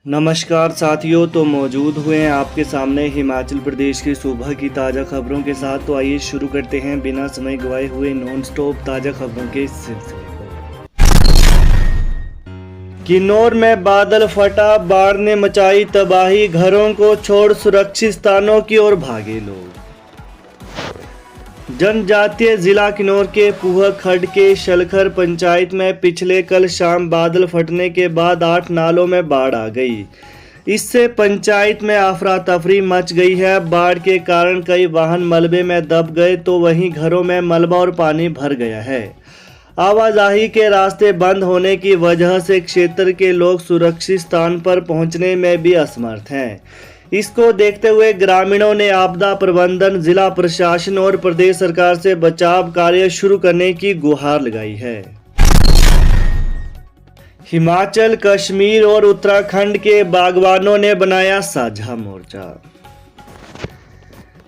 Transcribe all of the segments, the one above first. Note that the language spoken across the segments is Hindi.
नमस्कार साथियों, तो मौजूद हुए हैं आपके सामने हिमाचल प्रदेश की सुबह की ताज़ा खबरों के साथ। तो आइए शुरू करते हैं बिना समय गवाए हुए नॉन स्टॉप ताज़ा खबरों के सिलसिले को। किन्नौर में बादल फटा, बाढ़ ने मचाई तबाही, घरों को छोड़ सुरक्षित स्थानों की ओर भागे लोग। जनजातीय जिला किन्नौर के पूह खड्ड के शलखर पंचायत में पिछले कल शाम बादल फटने के बाद 8 नालों में बाढ़ आ गई। इससे पंचायत में अफरा तफरी मच गई है। बाढ़ के कारण कई वाहन मलबे में दब गए तो वहीं घरों में मलबा और पानी भर गया है। आवाजाही के रास्ते बंद होने की वजह से क्षेत्र के लोग सुरक्षित स्थान पर पहुंचने में भी असमर्थ हैं। इसको देखते हुए ग्रामीणों ने आपदा प्रबंधन, जिला प्रशासन और प्रदेश सरकार से बचाव कार्य शुरू करने की गुहार लगाई है। हिमाचल, कश्मीर और उत्तराखंड के बागवानों ने बनाया साझा मोर्चा।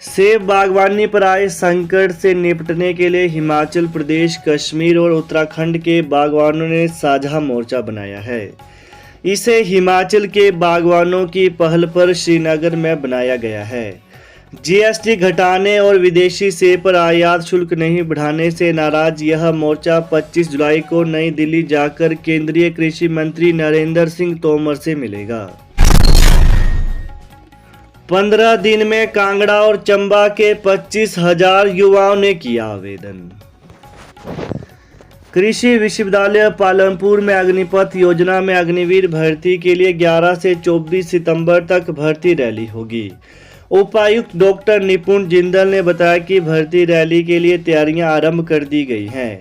सेब बागवानी पर आए संकट से निपटने के लिए हिमाचल प्रदेश, कश्मीर और उत्तराखंड के बागवानों ने साझा मोर्चा बनाया है। इसे हिमाचल के बागवानों की पहल पर श्रीनगर में बनाया गया है। जीएसटी घटाने और विदेशी सेब पर आयात शुल्क नहीं बढ़ाने से नाराज यह मोर्चा 25 जुलाई को नई दिल्ली जाकर केंद्रीय कृषि मंत्री नरेंद्र सिंह तोमर से मिलेगा। 15 दिन में कांगड़ा और चंबा के 25,000 युवाओं ने किया आवेदन। कृषि विश्वविद्यालय पालमपुर में अग्निपथ योजना में अग्निवीर भर्ती के लिए 11 से 24 सितंबर तक भर्ती रैली होगी। उपायुक्त डॉक्टर निपुण जिंदल ने बताया कि भर्ती रैली के लिए तैयारियां आरंभ कर दी गई हैं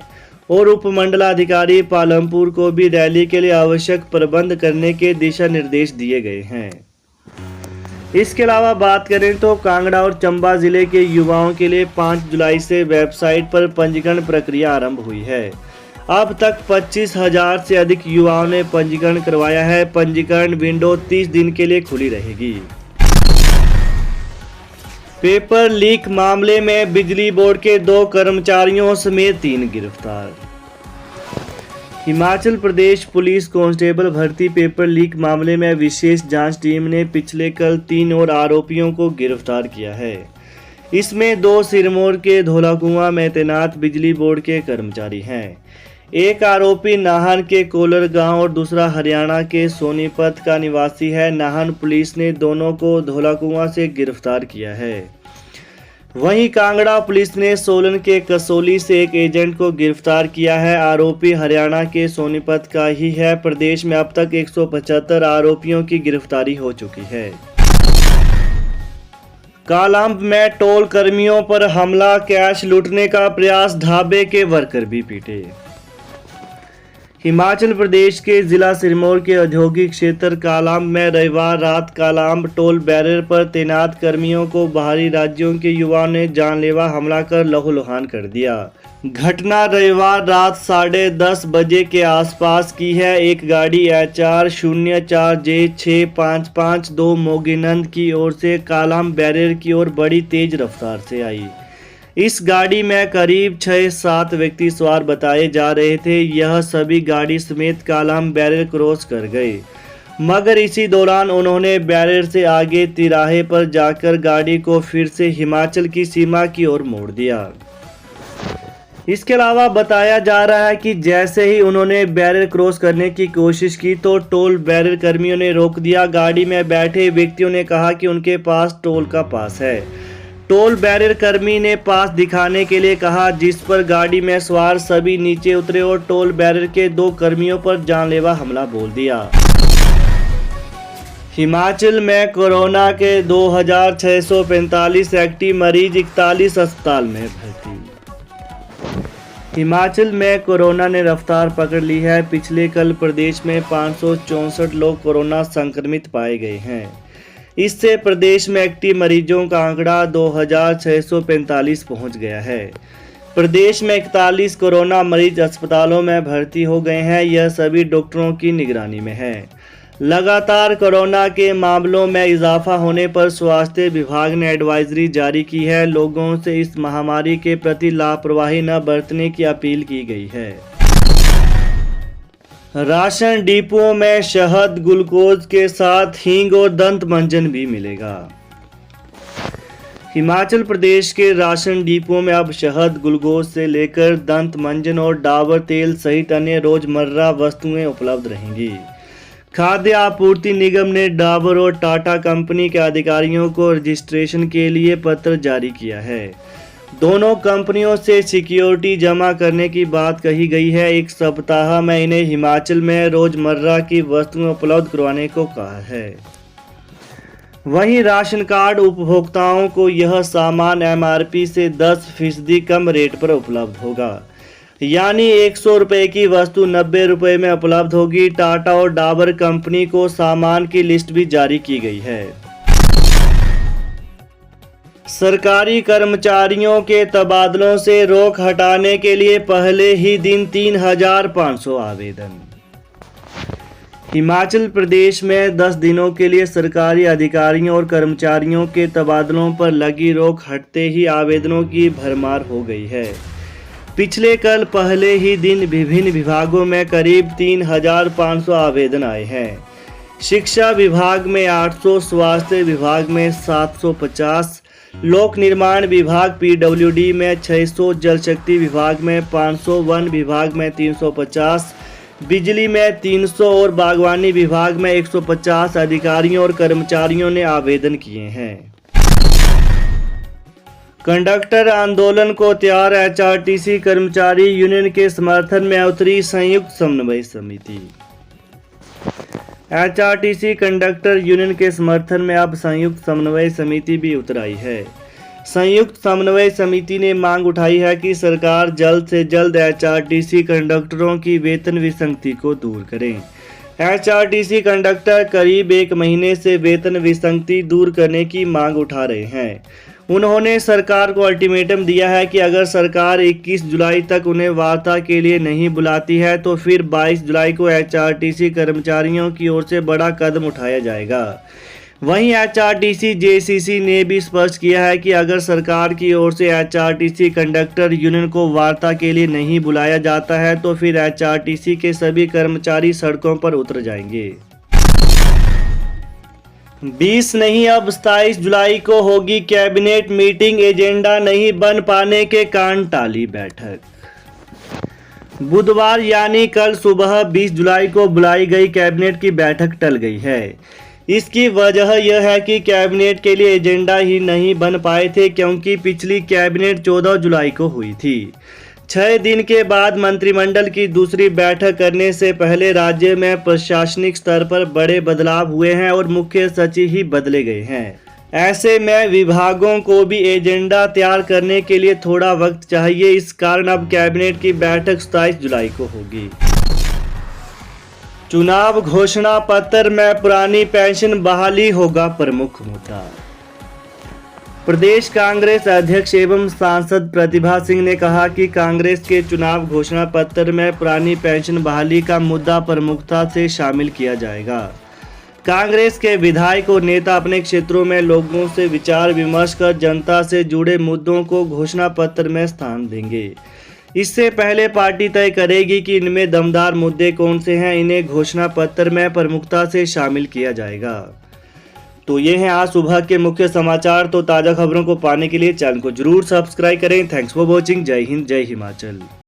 और उपमंडलाधिकारी पालमपुर को भी रैली के लिए आवश्यक प्रबंध करने के दिशा निर्देश दिए गए हैं। इसके अलावा बात करें तो कांगड़ा और चंबा जिले के युवाओं के लिए 5 जुलाई से वेबसाइट पर पंजीकरण प्रक्रिया आरंभ हुई है। अब तक 25,000 से अधिक युवाओं ने पंजीकरण करवाया है। पंजीकरण विंडो 30 दिन के लिए खुली रहेगी। पेपर लीक मामले में बिजली बोर्ड के 2 कर्मचारियों समेत 3 गिरफ्तार। हिमाचल प्रदेश पुलिस कांस्टेबल भर्ती पेपर लीक मामले में विशेष जांच टीम ने पिछले कल 3 और आरोपियों को गिरफ्तार किया है। इसमें 2 सिरमौर के धौलाकुआं में तैनात बिजली बोर्ड के कर्मचारी हैं। एक आरोपी नाहन के कोलर गांव और दूसरा हरियाणा के सोनीपत का निवासी है। नाहन पुलिस ने दोनों को धौलाकुआं से गिरफ्तार किया है। वहीं कांगड़ा पुलिस ने सोलन के कसौली से एक एजेंट को गिरफ्तार किया है। आरोपी हरियाणा के सोनीपत का ही है। प्रदेश में अब तक 175 आरोपियों की गिरफ्तारी हो चुकी है। कालाअंब में टोल कर्मियों पर हमला, कैश लूटने का प्रयास, ढाबे के वर्कर भी पीटे। हिमाचल प्रदेश के जिला सिरमौर के औद्योगिक क्षेत्र कालाअंब में रविवार रात कालाअंब टोल बैरियर पर तैनात कर्मियों को बाहरी राज्यों के युवाओं ने जानलेवा हमला कर लहूलुहान कर दिया। घटना रविवार रात 10:30 बजे के आसपास की है। एक गाड़ी HR 04J6552 मोगीनंद की ओर से कालाअंब बैरियर की ओर बड़ी तेज रफ्तार से आई। इस गाड़ी में करीब 6-7 व्यक्ति सवार बताए जा रहे थे। यह सभी गाड़ी समेत कालाअंब बैरियर क्रॉस कर गए, मगर इसी दौरान उन्होंने बैरियर से आगे तिराहे पर जाकर गाड़ी को फिर से हिमाचल की सीमा की ओर मोड़ दिया। इसके अलावा बताया जा रहा है कि जैसे ही उन्होंने बैरियर क्रॉस करने की कोशिश की तो टोल बैरियर कर्मियों ने रोक दिया। गाड़ी में बैठे व्यक्तियों ने कहा कि उनके पास टोल का पास है। टोल बैरियर कर्मी ने पास दिखाने के लिए कहा, जिस पर गाड़ी में सवार सभी नीचे उतरे और टोल बैरियर के 2 कर्मियों पर जानलेवा हमला बोल दिया। हिमाचल में कोरोना के 2,645 एक्टिव मरीज, 41 अस्पताल में भर्ती। हिमाचल में कोरोना ने रफ्तार पकड़ ली है। पिछले कल प्रदेश में 564 लोग कोरोना संक्रमित पाए गए हैं। इससे प्रदेश में एक्टिव मरीजों का आंकड़ा 2,645 पहुंच गया है। प्रदेश में 41 कोरोना मरीज अस्पतालों में भर्ती हो गए हैं। यह सभी डॉक्टरों की निगरानी में है। लगातार कोरोना के मामलों में इजाफा होने पर स्वास्थ्य विभाग ने एडवाइजरी जारी की है। लोगों से इस महामारी के प्रति लापरवाही न बरतने की अपील की गई है। राशन डिपों में शहद, ग्लूकोज के साथ हींग और दंत मंजन भी मिलेगा। हिमाचल प्रदेश के राशन डिपों में अब शहद, ग्लूकोज से लेकर दंत मंजन और डाबर तेल सहित अन्य रोजमर्रा वस्तुएं उपलब्ध रहेंगी। खाद्य आपूर्ति निगम ने डाबर और टाटा कंपनी के अधिकारियों को रजिस्ट्रेशन के लिए पत्र जारी किया है। दोनों कंपनियों से सिक्योरिटी जमा करने की बात कही गई है। 1 सप्ताह में इन्हें हिमाचल में रोजमर्रा की वस्तुएं उपलब्ध करवाने को कहा है। वहीं राशन कार्ड उपभोक्ताओं को यह सामान MRP से 10% कम रेट पर उपलब्ध होगा, यानी 100 रुपये की वस्तु 90 रुपये में उपलब्ध होगी। टाटा और डाबर कंपनी को सामान की लिस्ट भी जारी की गई है। सरकारी कर्मचारियों के तबादलों से रोक हटाने के लिए पहले ही दिन 3,500 आवेदन। हिमाचल प्रदेश में 10 दिनों के लिए सरकारी अधिकारियों और कर्मचारियों के तबादलों पर लगी रोक हटते ही आवेदनों की भरमार हो गई है। पिछले कल पहले ही दिन विभिन्न विभागों में करीब 3,500 आवेदन आए हैं। शिक्षा विभाग में 800, स्वास्थ्य विभाग में 750, लोक निर्माण विभाग PWD में 600, जल शक्ति विभाग में 500, वन विभाग में 350, बिजली में 300 और बागवानी विभाग में 150 अधिकारियों और कर्मचारियों ने आवेदन किए हैं। कंडक्टर आंदोलन को तैयार, HRTC कर्मचारी यूनियन के समर्थन में उतरी संयुक्त समन्वय समिति। HRTC कंडक्टर यूनियन के समर्थन में अब संयुक्त समन्वय समिति भी उतर आई है। संयुक्त समन्वय समिति ने मांग उठाई है कि सरकार जल्द से जल्द HRTC कंडक्टरों की वेतन विसंगति को दूर करें। HRTC कंडक्टर करीब 1 महीने से वेतन विसंगति दूर करने की मांग उठा रहे हैं। उन्होंने सरकार को अल्टीमेटम दिया है कि अगर सरकार 21 जुलाई तक उन्हें वार्ता के लिए नहीं बुलाती है तो फिर 22 जुलाई को HRTC कर्मचारियों की ओर से बड़ा कदम उठाया जाएगा। वहीं HRTC JCC ने भी स्पष्ट किया है कि अगर सरकार की ओर से HRTC कंडक्टर यूनियन को वार्ता के लिए नहीं बुलाया जाता है तो फिर HRTC के सभी कर्मचारी सड़कों पर उतर जाएंगे। 20 नहीं अब 27 जुलाई को होगी कैबिनेट मीटिंग, एजेंडा नहीं बन पाने के कारण टाली बैठक। बुधवार यानी कल सुबह 20 जुलाई को बुलाई गई कैबिनेट की बैठक टल गई है। इसकी वजह यह है कि कैबिनेट के लिए एजेंडा ही नहीं बन पाए थे, क्योंकि पिछली कैबिनेट 14 जुलाई को हुई थी। 6 दिन के बाद मंत्रिमंडल की दूसरी बैठक करने से पहले राज्य में प्रशासनिक स्तर पर बड़े बदलाव हुए हैं और मुख्य सचिव ही बदले गए हैं। ऐसे में विभागों को भी एजेंडा तैयार करने के लिए थोड़ा वक्त चाहिए। इस कारण अब कैबिनेट की बैठक 27 जुलाई को होगी। चुनाव घोषणा पत्र में पुरानी पेंशन बहाली होगा प्रमुख मुद्दा। प्रदेश कांग्रेस अध्यक्ष एवं सांसद प्रतिभा सिंह ने कहा कि कांग्रेस के चुनाव घोषणा पत्र में पुरानी पेंशन बहाली का मुद्दा प्रमुखता से शामिल किया जाएगा। कांग्रेस के विधायक और नेता अपने क्षेत्रों में लोगों से विचार विमर्श कर जनता से जुड़े मुद्दों को घोषणा पत्र में स्थान देंगे। इससे पहले पार्टी तय करेगी कि इनमें दमदार मुद्दे कौन से हैं। इन्हें घोषणा पत्र में प्रमुखता से शामिल किया जाएगा। तो ये हैं आज सुबह के मुख्य समाचार। तो ताज़ा खबरों को पाने के लिए चैनल को जरूर सब्सक्राइब करें। Thanks for watching. जय हिंद, जय हिमाचल।